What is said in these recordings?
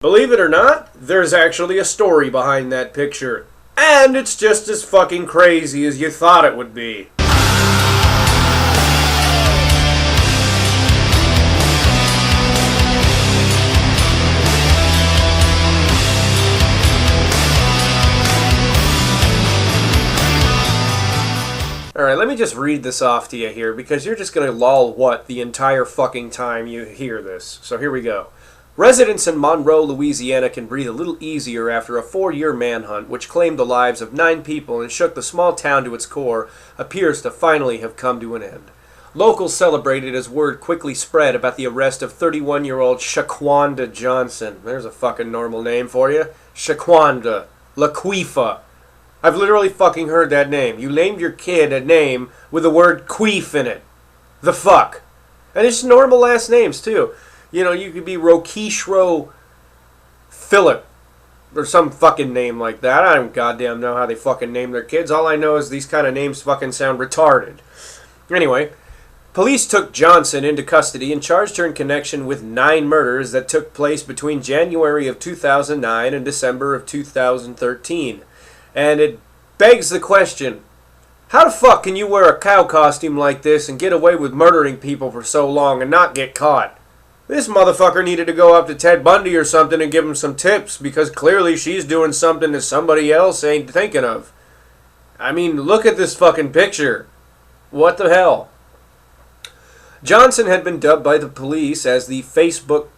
Believe it or not, there's actually a story behind that picture. And it's just as fucking crazy as you thought it would be. Alright, let me just read this off to you here, because you're just going to loll what the entire fucking time you hear this. So here we go. Residents in Monroe, Louisiana can breathe a little easier after a 4-year manhunt, which claimed the lives of 9 people and shook the small town to its core, appears to finally have come to an end. Locals celebrated as word quickly spread about the arrest of 31-year-old Shaquanda Johnson. There's a fucking normal name for you. Shaquanda. Laquifa. I've literally fucking heard that name. You named your kid a name with the word queef in it. The fuck. And it's normal last names, too. You know, you could be Rokishro Phillip. Or some fucking name like that. I don't goddamn know how they fucking name their kids. All I know is these kind of names fucking sound retarded. Anyway, police took Johnson into custody and charged her in connection with 9 murders that took place between January of 2009 and December of 2013. And it begs the question, how the fuck can you wear a cow costume like this and get away with murdering people for so long and not get caught? This motherfucker needed to go up to Ted Bundy or something and give him some tips, because clearly she's doing something that somebody else ain't thinking of. I mean, look at this fucking picture. What the hell? Johnson had been dubbed by the police as the Facebook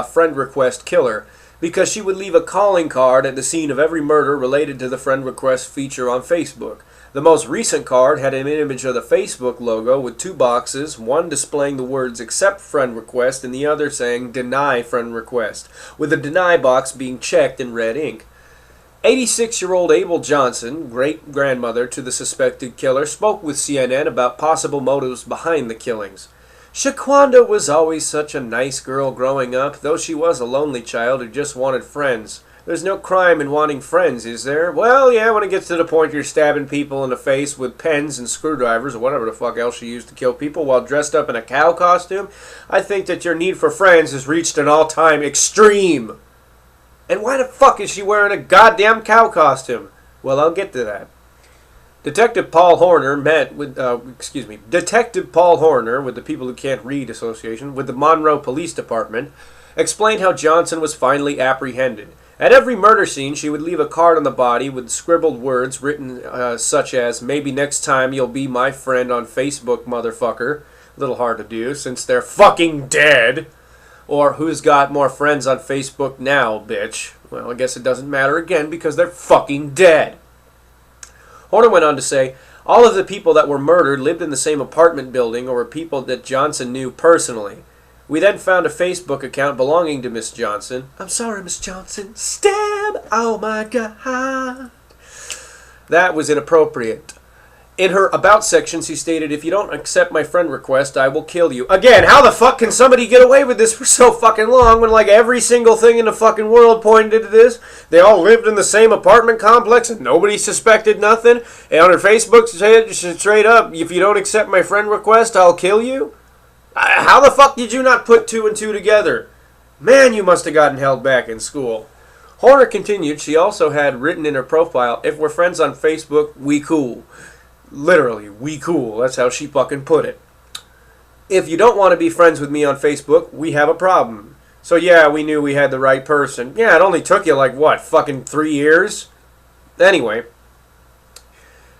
friend request killer, because she would leave a calling card at the scene of every murder related to the friend request feature on Facebook. The most recent card had an image of the Facebook logo with 2 boxes, one displaying the words accept friend request and the other saying deny friend request, with the deny box being checked in red ink. 86-year-old Abel Johnson, great-grandmother to the suspected killer, spoke with CNN about possible motives behind the killings. Shaquanda was always such a nice girl growing up, though she was a lonely child who just wanted friends. There's no crime in wanting friends, is there? Well, yeah, when it gets to the point you're stabbing people in the face with pens and screwdrivers or whatever the fuck else you use to kill people while dressed up in a cow costume, I think that your need for friends has reached an all-time extreme. And why the fuck is she wearing a goddamn cow costume? Well, I'll get to that. Detective Paul Horner with the People Who Can't Read Association, with the Monroe Police Department, explained how Johnson was finally apprehended. At every murder scene, she would leave a card on the body with scribbled words written such as, maybe next time you'll be my friend on Facebook, motherfucker. A little hard to do, since they're fucking dead. Or, who's got more friends on Facebook now, bitch? Well, I guess it doesn't matter again, because they're fucking dead. Horner went on to say, all of the people that were murdered lived in the same apartment building or were people that Johnson knew personally. We then found a Facebook account belonging to Miss Johnson. I'm sorry, Miss Johnson. Stab! Oh my God. That was inappropriate. In her About section, she stated, if you don't accept my friend request, I will kill you. Again, how the fuck can somebody get away with this for so fucking long when like every single thing in the fucking world pointed to this? They all lived in the same apartment complex and nobody suspected nothing? And on her Facebook, said straight up, if you don't accept my friend request, I'll kill you? How the fuck did you not put 2 and 2 together? Man, you must have gotten held back in school. Horner continued, she also had written in her profile, if we're friends on Facebook, we cool. Literally, we cool. That's how she fucking put it. If you don't want to be friends with me on Facebook, we have a problem. So yeah, we knew we had the right person. Yeah, it only took you like, what, fucking 3 years? Anyway.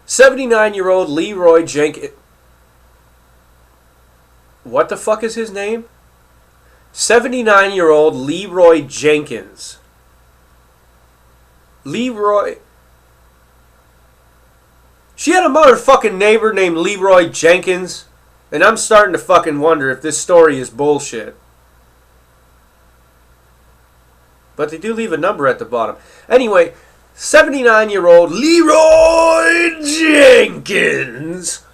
79-year-old Leroy Jenkins. What the fuck is his name? 79-year-old Leroy Jenkins. Leroy... She had a motherfucking neighbor named Leroy Jenkins, and I'm starting to fucking wonder if this story is bullshit. But they do leave a number at the bottom. Anyway, 79-year-old Leroy Jenkins,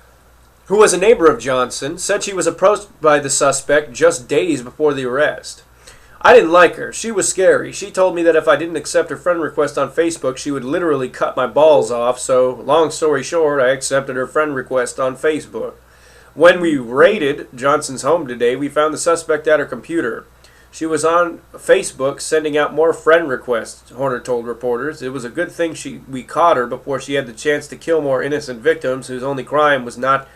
who was a neighbor of Johnson, said she was approached by the suspect just days before the arrest. I didn't like her. She was scary. She told me that if I didn't accept her friend request on Facebook, she would literally cut my balls off. So, long story short, I accepted her friend request on Facebook. When we raided Johnson's home today, we found the suspect at her computer. She was on Facebook sending out more friend requests, Horner told reporters. It was a good thing we caught her before she had the chance to kill more innocent victims whose only crime was not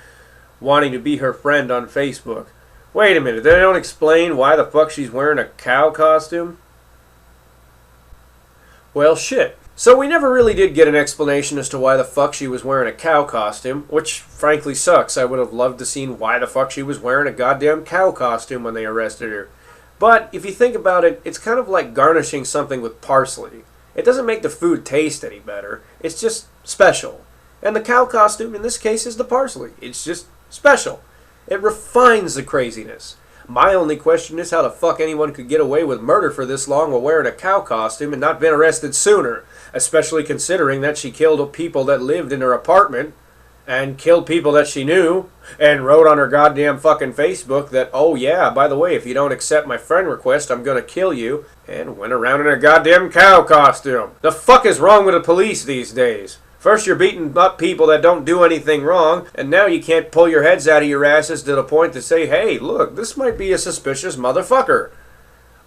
wanting to be her friend on Facebook. Wait a minute, they don't explain why the fuck she's wearing a cow costume? Well, shit. So we never really did get an explanation as to why the fuck she was wearing a cow costume, which frankly sucks. I would have loved to seen why the fuck she was wearing a goddamn cow costume when they arrested her. But if you think about it, it's kind of like garnishing something with parsley. It doesn't make the food taste any better. It's just special. And the cow costume in this case is the parsley. It's just special. It refines the craziness. My only question is how the fuck anyone could get away with murder for this long while wearing a cow costume and not been arrested sooner, especially considering that she killed people that lived in her apartment and killed people that she knew and wrote on her goddamn fucking Facebook that, oh yeah, by the way, if you don't accept my friend request, I'm gonna kill you, and went around in a goddamn cow costume. The fuck is wrong with the police these days? First you're beating up people that don't do anything wrong, and now you can't pull your heads out of your asses to the point to say, hey, look, this might be a suspicious motherfucker.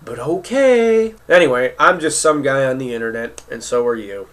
But okay. Anyway, I'm just some guy on the internet, and so are you.